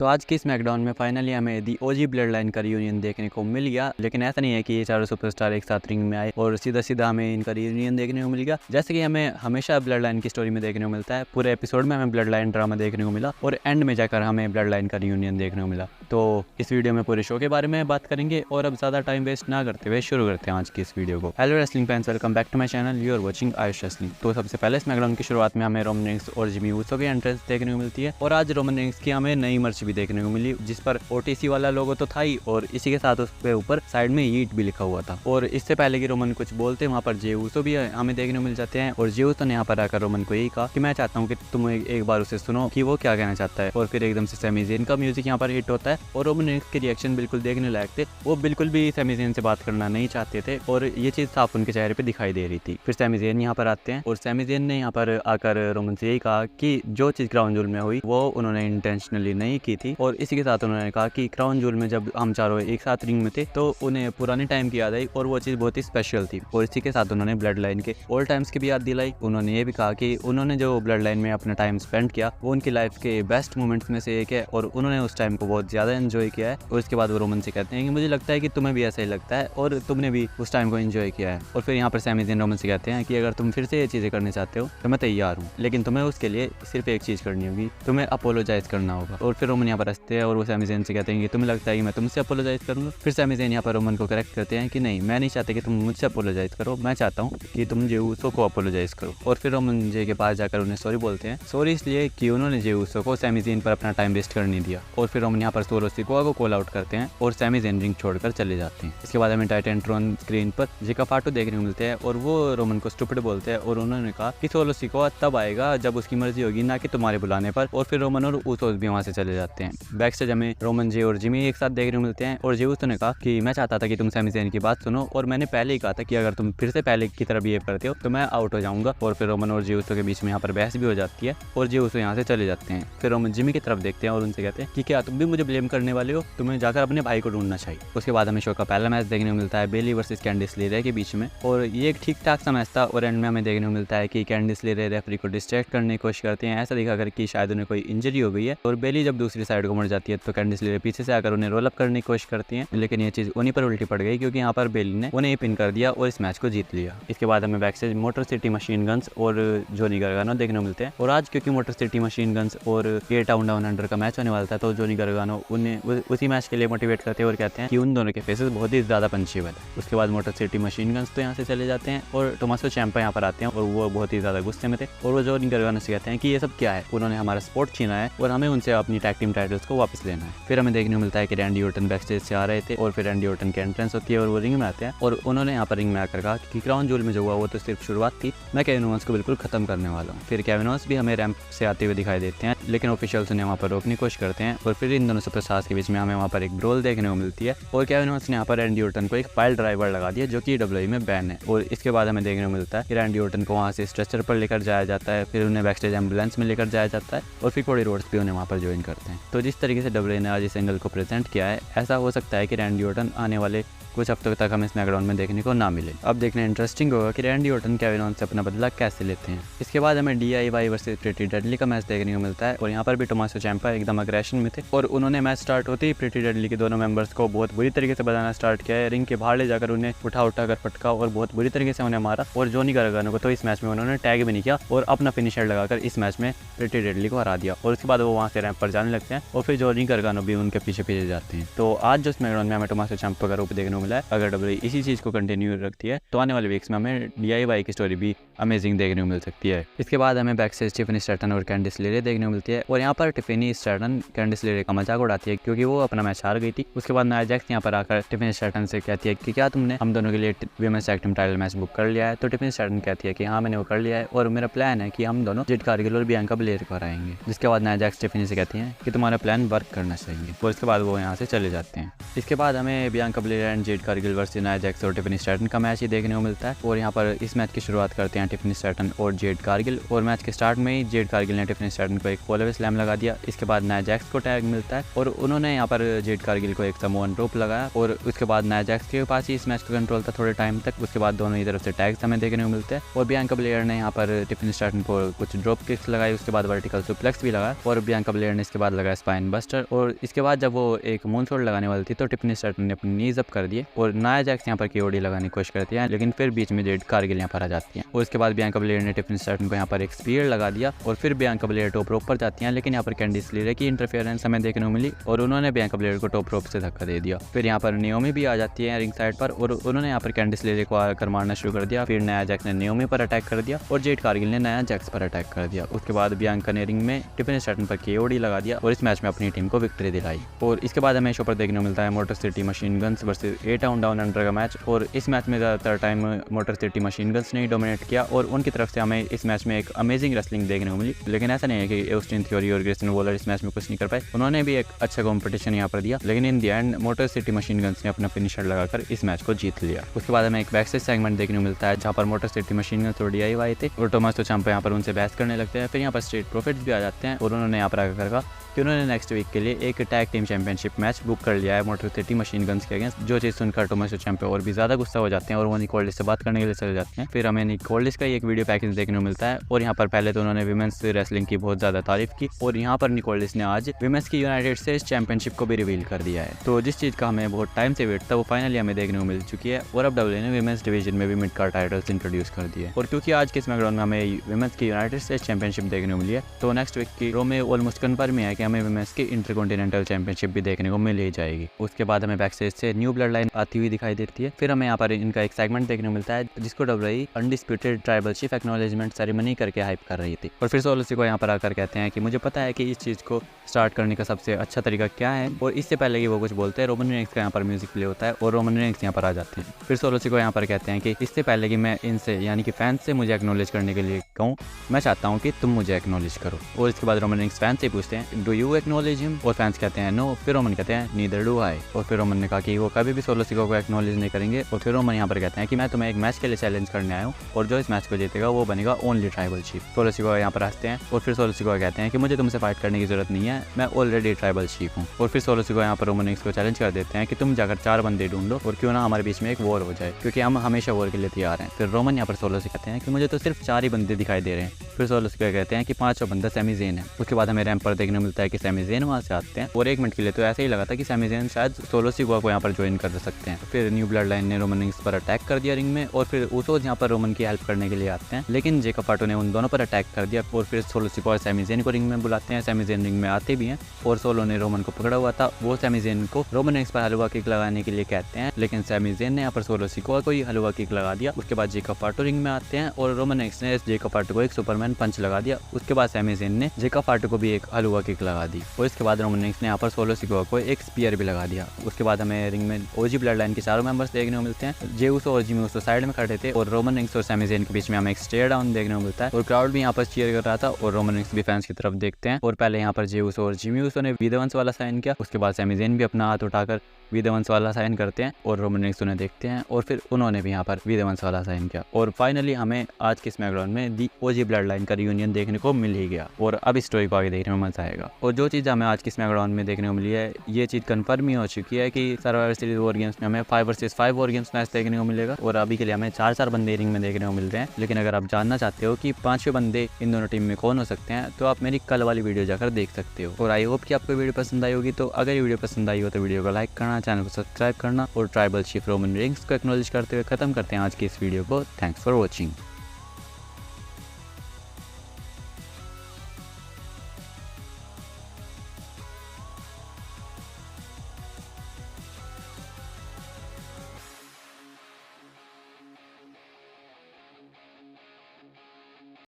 तो आज की स्मैकडाउन में फाइनली हमें दी ओजी ब्लड लाइन का रियूनियन देखने को मिल गया। लेकिन ऐसा नहीं है कि ये चारों सुपरस्टार एक साथ रिंग में आए और सीधा सीधा हमें इनका रियूनियन देखने को मिल गया, जैसे कि हमें हमेशा ब्लड लाइन की स्टोरी में देखने को मिलता है। पूरे एपिसोड में हमें ब्लड लाइन ड्रामा देखने को मिला और एंड में जाकर हमें ब्लड लाइन का रियूनियन देखने को मिला। तो इस वीडियो में पूरे शो के बारे में बात करेंगे और अब ज़्यादा टाइम वेस्ट ना करते हुए शुरू करते हैं आज की इस वीडियो को। Hello wrestling fans, welcome back to my channel, you are watching Ayush wrestling. तो सबसे पहले स्मैकडाउन की शुरुआत में हमें रोमन रेंस और जिमी ऊसो की एंट्रेंस देखने को मिलती है और आज रोमन रेंस की हमें नई मर्च भी देखने को मिली, जिस पर ओटीसी वाला लोगो तो था ही और इसी के साथ उसके ऊपर साइड में ईट भी लिखा हुआ था। और इससे पहले कि रोमन कुछ बोलते वहाँ पर जे ऊसो भी हमें देखने को मिल जाते हैं और जे ऊसो ने यहाँ पर आकर रोमन को यही कहा कि मैं चाहता हूँ कि तुम एक बार उसे सुनो कि वो क्या कहना चाहता है। और फिर एकदम से सैमी ज़ेन का म्यूजिक यहाँ पर हिट होता है और रोमन रेंस के रिएक्शन बिल्कुल देखने लायक थे। वो बिल्कुल भी सैमी ज़ेन से बात करना नहीं चाहते थे और ये चीज़ साफ उनके चेहरे पे दिखाई दे रही थी। फिर सैमी ज़ेन यहाँ पर आते हैं और सैमी ज़ेन ने यहाँ पर आकर रोमन से यही कहा कि जो चीज़ क्राउन जूल में हुई वो उन्होंने इंटेंशनली नहीं की थी। और इसी के साथ उन्होंने कहा कि क्राउन जूल में जब हम चारों एक साथ रिंग में थे तो उन्हें पुराने टाइम की याद आई और वो चीज़ बहुत ही स्पेशल थी। और इसी के साथ उन्होंने ब्लड लाइन के ओल्ड टाइम्स की भी याद दिलाई। उन्होंने ये भी कहा कि उन्होंने जो ब्लड लाइन में अपना टाइम स्पेंड किया वो उनकी लाइफ के बेस्ट मोमेंट्स में से एक है और उन्होंने उस टाइम को बहुत ज़्यादा एंजॉय किया है। और इसके बाद वो रोमन से कहते हैं कि मुझे लगता है कि तुम्हें भी ऐसा ही लगता है और तुमने भी उस टाइम को एंजॉय किया है। और फिर यहाँ पर सैमी ज़ेन रोमन से कहते हैं कि अगर तुम फिर से ये चीज़ें करना चाहते हो तो मैं तैयार हूँ, लेकिन तुम्हें उसके लिए सिर्फ एक चीज़ करनी होगी, तुम्हें अपोलोजाइज करना होगा। और फिर रोमन यहाँ पर हंसते हैं और वो सैमी ज़ेन से कहते हैं कि तुम्हें लगता है कि मैं तुमसे अपोलोजाइज करूँगा। फिर सैमी ज़ेन यहाँ पर रोमन को करेक्ट करते हैं कि नहीं, मैं नहीं चाहता कि तुम मुझसे अपोलोजाइज करो, मैं चाहता हूँ कि तुम जे ऊसो को अपोलोजाइज करो। और फिर रोमन जे के पास जाकर उन्हें सॉरी बोलते हैं। सॉरी इसलिए कि उन्होंने जे ऊसो को सैमी ज़ेन पर अपना टाइम वेस्ट करने दिया। और फिर रोमन यहाँ पर सोलो सिकोआ को कॉल आउट करते हैं और सैमी ज़ेन रिंग छोड़कर चले जाते हैं। इसके बाद हमें टाइटैनट्रॉन स्क्रीन पर जेका फाटो देखने को मिलते हैं और वो रोमन को स्टूपिड बोलते हैं और उन्होंने कहा कि सोलो सिकोआ तब आएगा जब उसकी मर्जी होगी, ना कि तुम्हारे बुलाने पर। और फिर रोमन और ऊसोस भी वहाँ से चले जाते हैं। बैक स्टेज हमें रोमन जे और जिमी एक साथ देखने को मिलते हैं और जे ऊसो ने कहा कि मैं चाहता था कि तुम सैमी ज़ेन की बात सुनो और मैंने पहले ही कहा था कि अगर तुम फिर से पहले की तरह बिहेव करते हो तो मैं आउट हो जाऊंगा। और फिर रोमन और जे ऊसो के बीच में यहाँ पर बहस भी हो जाती है और जे ऊसो यहाँ से चले जाते हैं। फिर रोमन जिमी की तरफ देखते हैं और उनसे कहते हैं कि क्या तुम भी मुझे ब्लेम करने वाले हो, तुम्हें जाकर अपने भाई को ढूंढना चाहिए। उसके बाद हमें शो का पहला मैच देखने को मिलता है बेली वर्सेस कैंडिस लेरे के बीच में और ये एक ठीक ठाक सा मैच था। और एंड में हमें देखने को मिलता है कि कैंडिस लेरे रेफरी को डिस्ट्रैक्ट करने की कोशिश करते हैं, ऐसा दिखाकर कि शायद उन्हें कोई इंजरी हो गई है। और बेली जब दूसरी साइड को मुड़ जाती है तो कैंडिस लेरे पीछे से आकर उन्हें रोल अप करने की कोशिश करती है, लेकिन ये चीज़ उन्हीं पर उल्टी पड़ गई क्योंकि यहाँ पर बेली ने उन्हें पिन कर दिया और इस मैच को जीत लिया। इसके बाद हमें backstage motor City Machine guns और जॉनी गार्गानो देखने को मिलते हैं। और आज क्योंकि मोटर सिटी मशीन गन्स और ये टाउन डाउन अंडर का मैच होने वाला था तो जॉनी गार्गानो उन्हें उसी मैच के लिए मोटिवेट करते हैं और कहते हैं कि उन दोनों के फेसेस बहुत ही ज़्यादा पंचेबल है। उसके बाद मोटर सिटी मशीन गन्स तो यहाँ से चले जाते हैं और टोमासो चैम्पा यहाँ पर आते हैं और वो बहुत ही ज़्यादा गुस्से में थे और वो जॉनी गार्गानो से कहते हैं कि ये सब क्या है, उन्होंने हमारा स्पॉट छीना है और हमें उनसे अपनी टैग टीम टाइटल्स को वापस लेना है। फिर हमें देखने को मिलता है कि रैंडी ऑर्टन बैकस्टेज से आ रहे थे और फिर रैंडी ऑर्टन की एंट्रेंस होती है और वो रिंग में आते हैं और उन्होंने यहाँ पर रिंग में आकर कहा कि क्राउन जूल में जो हुआ वो तो सिर्फ शुरुआत थी, मैं केविन ओवेंस को बिल्कुल खत्म करने वाला हूँ। फिर केविन ओवेंस भी हमें रैंप से आते हुए दिखाई देते हैं, लेकिन ऑफिशियल्स उन्हें वहाँ पर रोकने की कोशिश करते हैं और फिर इन दोनों सुपरस्टार्स के बीच में हमें वहाँ पर एक ब्रोल देखने को मिलती है और केविन ओवेंस ने यहाँ पर रैंडी ऑर्टन को एक पाइल ड्राइवर लगा दिया जो कि डब्ल्यूई में बैन है। और इसके बाद हमें देखने को मिलता है कि रैंडी ऑर्टन को वहाँ से स्ट्रेचर पर लेकर जाया जाता है, फिर उन्हें बैकस्टेज एम्बुलेंस में लेकर जाया जाता है और फिर कोडी रोड्स भी उन्हें वहाँ पर ज्वाइन करते हैं। तो जिस तरीके से डब्ल्यूई ने आज इस एंगल को प्रेजेंट किया है, ऐसा हो सकता है कि रैंडी ऑर्टन आने वाले कुछ हफ्तों तक हमें स्मैकडाउन में देखने को ना मिले। अब देखना इंटरेस्टिंग होगा कि रैंडी ऑर्टन केविन ओवेंस से अपना बदला कैसे लेते हैं। इसके बाद हमें DIY वर्सेस प्रिटी डेडली का मैच देखने को मिलता है और यहाँ पर भी टोमासो चैम्पा एकदम अग्रेशन में थे और उन्होंने मैच स्टार्ट होते ही प्रिटी डेडली के दोनों मेंबर्स को बहुत बुरी तरीके से बजाना स्टार्ट किया है। रिंग के बाहर ले जाकर उन्हें उठा कर पटका और बहुत बुरी तरीके से उन्हें मारा और जॉनी गार्गानो को तो इस मैच में उन्होंने टैग भी नहीं किया और अपना फिनिशर लगाकर इस मैच में प्रिटी डेडली को हरा दिया। और उसके बाद वो वहाँ से रैंप पर जाने लगते हैं और फिर जॉनी गार्गानो भी उनके पीछे पीछे जाते हैं। तो आज जो स्मैकडाउन में हमें टोमासो चैम्पा का रूप देखने को मिला है, अगर डब्ल्यूई इसी चीज़ को कंटिन्यू रखती है तो आने वाले वीक्स में हमें DIY की स्टोरी भी अमेजिंग देखने को मिल सकती है। इसके बाद हमें बैकस्टेज टिफनी स्ट्रैटन और कैंडिस लेरे देखने को मिलती है और यहाँ पर टिफनी स्ट्रैटन कैंडिस लेरे का मजाक उड़ाती है क्योंकि वो अपना मैच हार गई थी। उसके बाद नाया जैक्स यहाँ पर आकर टिफनी स्ट्रैटन से कहती है कि क्या तुमने हम दोनों के लिए women's tag team title match book कर लिया है। तो टिफनी स्ट्रैटन कहती है कि हाँ, मैंने वो कर लिया है और मेरा प्लान है कि हम दोनों जेड कारगिल और बियांका ब्लेयर को हराएंगे। जिसके बाद नाया जैक्स टिफनी से कहती हैं कि तुम्हारा प्लान वर्क करना चाहिए और इसके बाद वो यहाँ से चले जाते हैं। इसके बाद हमें Bianca Blair and Jade Cargill versus Nia Jax और टिफनी स्ट्रैटन का मैच ही देखने को मिलता है। और यहाँ पर इस मैच की शुरुआत करते हैं टिफनी स्ट्रैटन और जेड कारगिल, और मैच के स्टार्ट में ही जेड कारगिल ने टिफनी स्ट्रैटन को एक फॉलोअर स्लैम लगा दिया। इसके बाद नाया जैक्स को टैग मिलता है और उन्होंने यहाँ पर जेड कारगिल को एक समोन रोप लगाया, और उसके बाद नाया जैक्स के पास ही इस मैच का कंट्रोल था थोड़े टाइम तक। उसके बाद दोनों ही तरफ से टैग्स हमें देखने को मिलते हैं, और बियांका ब्लेयर ने यहाँ पर टिफनी स्ट्रैटन को कुछ ड्रॉप किक्स लगाई, उसके बाद वर्टिकल सुप्लेक्स भी लगाया, और बियांका ब्लेयर ने इसके बाद लगाया स्पाइन बस्टर। और इसके बाद जब वो एक मूनसॉल्ट लगाने वाली थी तो टिफनी स्ट्रैटन ने अपनी नीज अप कर दिए, और नाया जैक्स यहाँ पर केओडी लगाने की कोशिश करती है, लेकिन फिर बीच में जेड कारगिल यहाँ पर आ जाती है। और इसके बाद बियांका ब्लेयर ने टिफनी स्ट्रैटन को यहाँ पर एक स्पीयर लगा दिया, और फिर बियांका ब्लेयर टॉप रोप पर जाती हैं, लेकिन यहाँ पर कैंडिस लीरे की इंटरफेरेंस हमें देखने को मिली और उन्होंने बियांका ब्लेयर को टॉप रोप से धक्का दे दिया। फिर यहाँ पर नियोमी भी आ जाती है रिंग साइड पर, और उन्होंने यहाँ पर कैंडिस लीरे को आकर मारना शुरू कर दिया। फिर नाया जैक्स ने नियोमी पर अटैक कर दिया और जेड कारगिल ने नाया जैक्स पर अटैक कर दिया। उसके बाद बियांका ने रिंग में टिफनी स्ट्रैटन पर केओडी लगा दिया और इस मैच में अपनी टीम को विक्ट्री दिलाई। और इसके बाद हमें शो पर देखने को मिलता है motor City Machine guns versus A town down under का मैच, और इस मैच में ज़्यादातर time motor City Machine Guns ने डोमिनेट किया और उनकी तरफ से हमें इस मैच में एक अमेजिंग रेसलिंग देखने को मिली। लेकिन ऐसा नहीं है कि ऑस्टिन थ्योरी और ग्रेसन वॉलर इस मैच में कुछ नहीं कर पाए, उन्होंने भी एक अच्छा कॉम्पिटिशन यहाँ पर दिया, लेकिन in the end Motor City Machine Guns ने अपना फिनिशर लगाकर इस मैच को जीत लिया। उसके बाद हमें एक बैकस्टेज सेगमेंट देखने को मिलता है जहाँ पर मोटर सिटी मशीन गन्स और DIY आए थे, और टोमासो चांपा यहाँ पर उनसे बहस करने लगते हैं। फिर यहाँ पर स्ट्रीट प्रॉफिट्स भी आ जाते हैं और उन्होंने यहाँ पर आकर कहा कि उन्होंने नेक्स्ट वीक के लिए एक tag team championship match book कर लिया है मोटर सिटी मशीन गन्स के अगेंस्ट, जो चीज़ सुनकर टोमासो चांपा और भी ज़्यादा गुस्सा हो जाते हैं और वो निकोल्डिस से बात करने के लिए चले जाते हैं। फिर हमें निकोल्डिस का एक वीडियो पैकेज देखने को मिलता है, और यहाँ पर पहले तो उन्होंने विमेंस रेसलिंग की बहुत ज़्यादा तारीफ की, और यहाँ पर निकोल्डिस ने आज विमेंस की यूनाइटेड स्टेट्स चैंपियनशिप को भी रिवील कर दिया है। तो जिस चीज़ का हमें बहुत टाइम से वेट था वो फाइनली हमें देखने को मिल चुकी है, और अब WWE ने विमेंस डिवीजन में भी मिड कार्ड टाइटल्स इंट्रोड्यूस कर दिए। और क्योंकि आज के स्मैकडाउन में हमें विमेंस की यूनाइटेड स्टेट्स चैंपियनशिप देखने को मिली है, तो नेक्स्ट वीक की रो में ऑलमोस्ट कन्फर्म है कि हमें विमेंस की इंटरकॉन्टिनेंटल चैंपियनशिप भी देखने को मिल ही जाएगी। उसके बाद हमें बैकस्टेज से न्यू ब्लड लाइन आती हुई दिखाई देती है। फिर हमें यहाँ पर इनका एक सेगमेंट देखने को मिलता है जिसको WWE undisputed tribal chief acknowledgement ceremony करके हाइप कर रही थी, और फिर सोलो सिकोआ यहाँ पर आकर कहते हैं कि मुझे पता है कि इस चीज़ को स्टार्ट करने का सबसे अच्छा तरीका क्या है, और इससे पहले कि वो कुछ बोलते हैं रोमन रेंस का यहाँ पर म्यूजिक प्ले होता है और रोमन रेंस यहाँ पर आ जाते हैं। फिर सोलो सिकोआ यहाँ पर कहते हैं कि इससे पहले कि मैं इनसे यानी कि फैंस से मुझे एक्नॉलेज करने के लिए कहूँ, मैं चाहता हूँ कि तुम मुझे एक्नॉलेज करो। और इसके बाद रोमन रेंस फैंस से पूछते हैं डू यू एक्नॉलेज हिम, और फैंस कहते हैं नो। फिर रोमन कहते हैं नीदर डू आई, और फिर रोमन ने कहा कि वो कभी भी सोलो सिकोआ को एक्नॉलेज नहीं करेंगे। और फिर रोमन यहाँ पर कहते हैं कि मैं तुम्हें एक मैच के लिए चैलेंज करने आया हूँ, और जो इस मैच को जीतेगा वो बनेगा only tribal chief. Solo Sikoa यहाँ पर हंसते हैं, और फिर सोलो सिकोआ कहते हैं कि मुझे तुमसे फाइट करने की जरूरत नहीं है, मैं ऑलरेडी ट्राइबल चीफ हूँ। और फिर सोलो सिकोआ यहाँ पर रोमन रेंस को चैलेंज कर देते हैं कि तुम जाकर 4 बंदे ढूंढो और क्यों ना हमारे बीच में एक वॉर हो जाए, क्योंकि हम हमेशा वॉर के लिए तैयार हैं। फिर रोमन यहाँ पर सोलो से कहते हैं कि मुझे तो सिर्फ 4 ही बंदे दिखाई दे रहे हैं। फिर सोलो सिकोआ कहते हैं कि 5वां बंदा सैमी ज़ेन है। उसके बाद हमें रैंप पर देखने को मिलता है कि सैमी ज़ेन वहाँ से आते हैं, और 1 मिनट के लिए तो ऐसे ही लगा था कि सैमी ज़ेन शायद सोलो सिकोआ को यहाँ पर ज्वाइन कर सकते हैं। फिर न्यू ब्लड लाइन ने रोमन रेंस पर अटैक कर दिया रिंग में, और फिर उसोज यहाँ पर रोमन की हेल्प करने के लिए आते हैं, लेकिन जेकब फाटो ने उन दोनों पर अटैक कर दिया। और फिर सोलो सिकोआ सैमी ज़ेन को रिंग में बुलाते हैं, सैमी ज़ेन रिंग में आते भी हैं, और सोलो ने रोमन को पकड़ा हुआ था, वो सैमी ज़ेन को रोमन रेंस पर हलवा किक लगाने के लिए कहते हैं, लेकिन सैमी ज़ेन ने यहाँ पर सोलो सिकोआ को ही हलवा किक लगा दिया। उसके बाद जेकब फाटो रिंग में आते हैं और रोमन रेंस ने जेकब फाटो को एक सुपरमैन पंच लगा दिया। उसके बाद सैमी ज़ेन ने जेकब फाटो को भी एक हलवा किक लगा दी, और इसके बाद रोमन रेंस ने यहाँ पर सोलो सिकोआ को एक स्पीयर भी लगा दिया। उसके बाद हमें रिंग में ओजी ब्लड लाइन के 4 मेंबर्स देखने को मिलते हैं। जे उसो और जिमी उसो साइड में खड़े थे, और रोमन रेंस और सैमी ज़ेन के बीच में हमें एक स्टेयर डाउन देखने को मिलता है, और क्राउड भी यहाँ पर चीयर कर रहा था, और रोमन रेंस भी फैंस की तरफ देखते हैं। और पहले यहाँ पर जे उसो और जिमी उसो ने वी द वंस वाला साइन किया, उसके बाद सैमी ज़ेन भी अपना हाथ उठाकर वी द वंस वाला साइन करते हैं, और रोमन रेंस उन्हें देखते हैं, और फिर उन्होंने भी यहाँ पर वी द वंस वाला साइन किया। और फाइनली हमें आज के स्मैकडाउन में दी ओजी ब्लड लाइन का रियूनियन देखने को मिल ही गया, और अब इस स्टोरी को आगे देखने में मजा आएगा। और जो चीज़ हमें आज के स्मैकडाउन में देखने को मिली है, ये चीज़ कंफर्म ही हो चुकी है कि सर्वाइवर सीरीज वॉर गेम्स में हमें 5 वर्सेस 5 वॉर गेम्स मैच देखने को मिलेगा, और अभी के लिए हमें 4 बंदे रिंग में देखने को मिल रहे हैं। लेकिन अगर आप जानना चाहते हो कि 5वें बंदे इन दोनों टीम में कौन हो सकते हैं, तो आप मेरी कल वाली वीडियो जाकर देख सकते हो। और आई होप कि आपको वीडियो पसंद आई होगी। तो अगर ये वीडियो पसंद आई हो तो वीडियो को लाइक करना, चैनल को सब्सक्राइब करना, और ट्राइबल चीफ रोमन रेंस को एक्नॉलेज करते हुए खत्म करते हैं आज की इस वीडियो को। Thanks for watching.